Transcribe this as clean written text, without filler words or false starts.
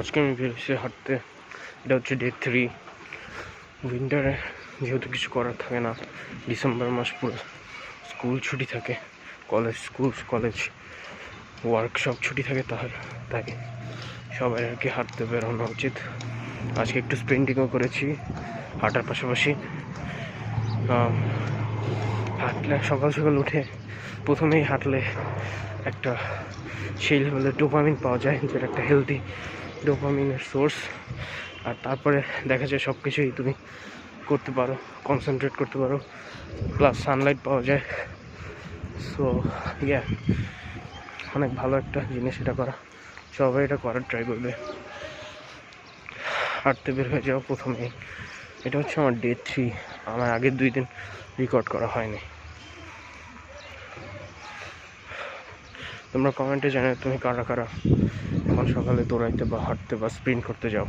আজকে আমি বেরিয়েছি হাঁটতে। এটা হচ্ছে ডে 3। উইন্টারে যেহেতু কিছু করার থাকে না, ডিসেম্বর মাস পুরো স্কুল ছুটি থাকে, কলেজ ওয়ার্কশপ ছুটি থাকে, তাই সবাই আর কি হাঁটতে বেরোনো উচিত। আজকে একটু স্প্রিন্টিংও করেছি হাঁটার পাশাপাশি। হাঁটলে সকাল উঠে প্রথমেই হাঁটলে একটা সেই লেভেলের ডোপামিন পাওয়া যায়, যেটা একটা হেলদি ডোপামিনের সোর্স। আর তারপরে দেখা যায় সব কিছুই তুমি করতে পারো, কনসেন্ট্রেট করতে পারো, প্লাস সানলাইট পাওয়া যায়। সো অনেক ভালো একটা জিনিস এটা করা। সবাই এটা করার ট্রাই করবে, হাঁটতে বের হয়ে যাও প্রথমেই। এটা হচ্ছে আমার ডে 3। আমার আগের 2 দিন রেকর্ড করা হয়নি। তোমরা কমেন্টে জানাও তুমি কারা এখন সকালে দৌড়াইতে বা হাঁটতে বা স্প্রিন্ট করতে যাও।